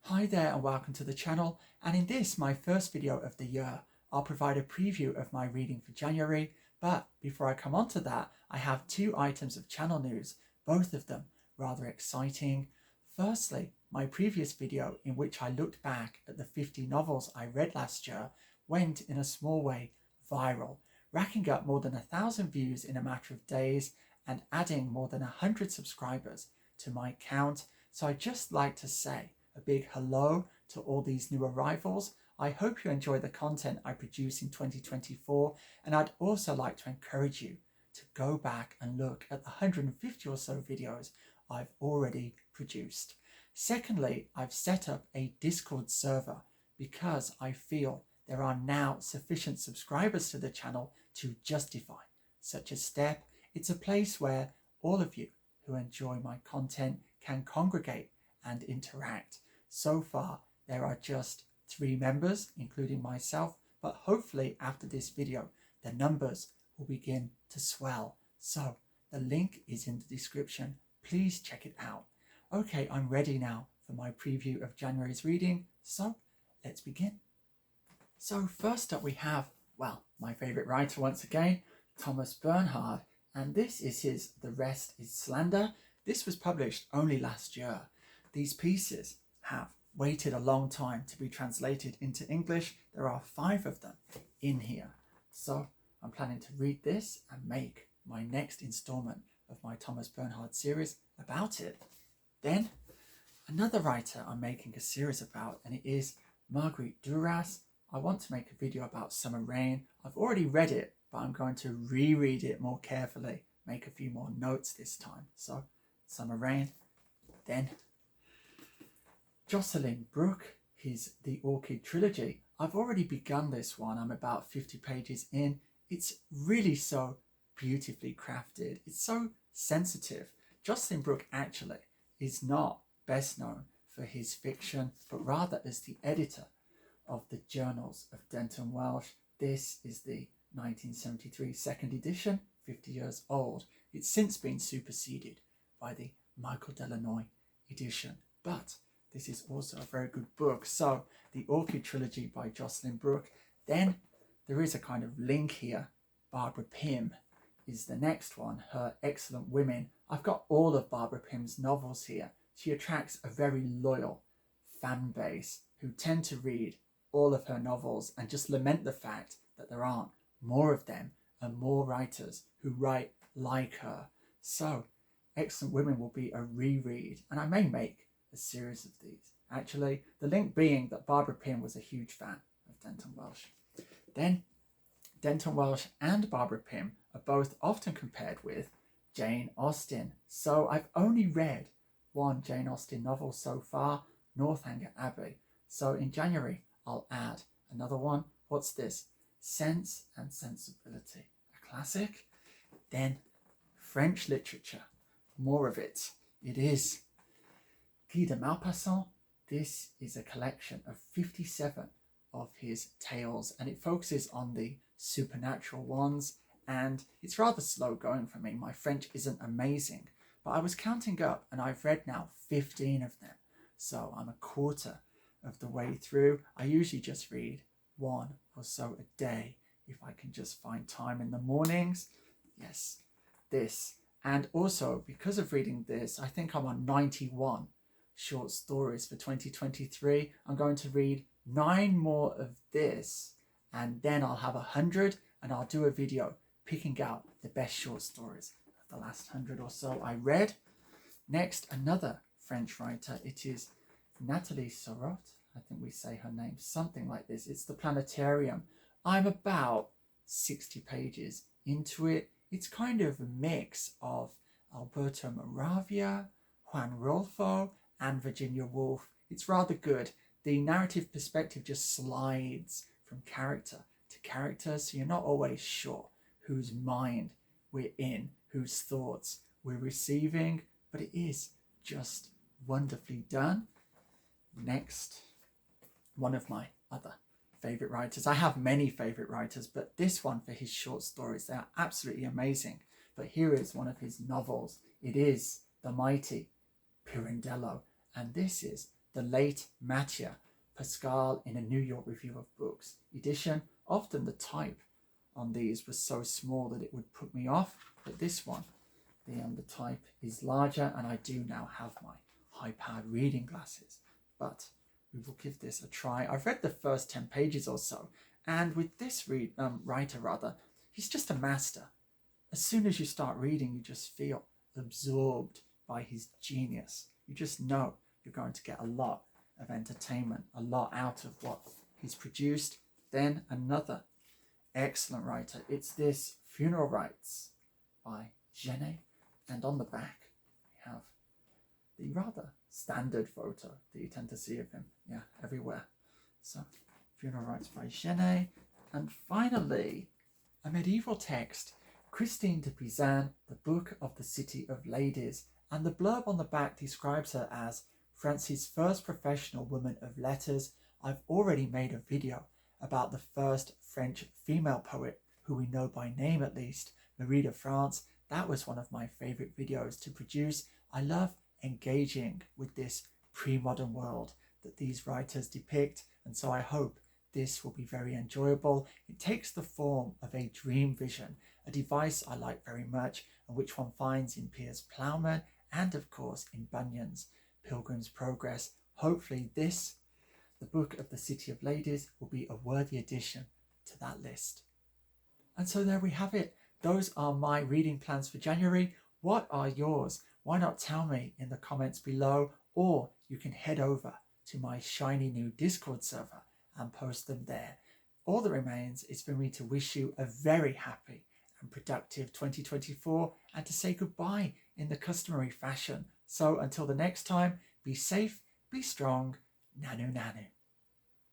Hi there and welcome to the channel, and in this, my first video of the year, I'll provide a preview of my reading for January, but before I come on to that, I have two items of channel news, both of them rather exciting. Firstly, my previous video in which I looked back at the 50 novels I read last year went in a small way viral, racking up more than 1,000 views in a matter of days and adding more than 100 subscribers to my account. So I'd just like to say a big hello to all these new arrivals. I hope you enjoy the content I produce in 2024, and I'd also like to encourage you to go back and look at the 150 or so videos I've already produced. Secondly, I've set up a Discord server because I feel there are now sufficient subscribers to the channel to justify such a step. It's a place where all of you who enjoy my content can congregate and interact. So far, there are just 3 members, including myself, but hopefully after this video, the numbers will begin to swell. So the link is in the description. Please check it out. Okay, I'm ready now for my preview of January's reading. So let's begin. So first up we have, well, my favorite writer once again, Thomas Bernhard, and this is his The Rest is Slander. This was published only last year. These pieces have waited a long time to be translated into English. There are 5 of them in here. So I'm planning to read this and make my next installment of my Thomas Bernhard series about it. Then another writer I'm making a series about, and it is Marguerite Duras. I want to make a video about Summer Rain. I've already read it, but I'm going to reread it more carefully, make a few more notes this time. So Summer Rain. Then Jocelyn, Brooke, the Orchid Trilogy. I've already begun this one. I'm about 50 pages in. It's really so beautifully crafted. It's so sensitive. Jocelyn Brooke actually is not best known for his fiction, but rather as the editor of the Journals of Denton Welsh. This is the 1973 second edition, 50 years old. It's since been superseded by the Michael Delanoy edition, but this is also a very good book. So the Orchid Trilogy by Jocelyn Brooke. Then there is a kind of link here. Barbara Pym is the next one, her Excellent Women. I've got all of Barbara Pym's novels here. She attracts a very loyal fan base who tend to read all of her novels and just lament the fact that there aren't more of them and more writers who write like her. So Excellent Women will be a reread, and I may make a series of these. Actually, the link being that Barbara Pym was a huge fan of Denton Welsh. Then Denton Welsh and Barbara Pym are both often compared with Jane Austen. So I've only read one Jane Austen novel so far, Northanger Abbey. So in January, I'll add another one. What's this? Sense and Sensibility, a classic. Then French literature, more of it. It is Guy de Maupassant. This is a collection of 57 of his tales, and it focuses on the supernatural ones, and it's rather slow going for me. My French isn't amazing, but I was counting up and I've read now 15 of them, so I'm a quarter of the way through. I usually just read 1 or so a day if I can just find time in the mornings. Yes, this. And also, because of reading this, I think I'm on 91 short stories for 2023. I'm going to read 9 more of this, and then I'll have 100, and I'll do a video picking out the best short stories of the last 100 or so I read. Next, another French writer. It is Nathalie Sarraute. I think we say her name, something like this. It's The Planetarium. I'm about 60 pages into it. It's kind of a mix of Alberto Moravia, Juan Rulfo, and Virginia Woolf. It's rather good. The narrative perspective just slides from character to character, so you're not always sure whose mind we're in, whose thoughts we're receiving, but it is just wonderfully done. Next, one of my other favorite writers. I have many favorite writers, but this one for his short stories, they are absolutely amazing. But here is one of his novels. It is the mighty Pirandello, and this is the late Mattia, Pascal in a New York Review of Books edition. Often the type on these was so small that it would put me off, but this one, the type is larger, and I do now have my high-powered reading glasses, but we will give this a try. I've read the first 10 pages or so, and with this writer, he's just a master. As soon as you start reading, you just feel absorbed by his genius. You just know you're going to get a lot of entertainment, a lot out of what he's produced. Then another excellent writer. It's this Funeral Rites by Genet, and on the back we have the rather standard photo that you tend to see of him, everywhere. So Funeral Rites by Genet, and finally a medieval text, Christine de Pizan, the Book of the City of Ladies, and the blurb on the back describes her as France's first professional woman of letters. I've already made a video about the first French female poet, who we know by name at least, Marie de France. That was one of my favourite videos to produce. I love engaging with this pre-modern world that these writers depict, and so I hope this will be very enjoyable. It takes the form of a dream vision, a device I like very much, and which one finds in Piers Plowman and of course in Bunyan's Pilgrim's Progress. Hopefully this, the Book of the City of Ladies, will be a worthy addition to that list. And so there we have it. Those are my reading plans for January. What are yours? Why not tell me in the comments below, or you can head over to my shiny new Discord server and post them there. All that remains is for me to wish you a very happy and productive 2024 and to say goodbye in the customary fashion. So until the next time, be safe, be strong, nanu nanu.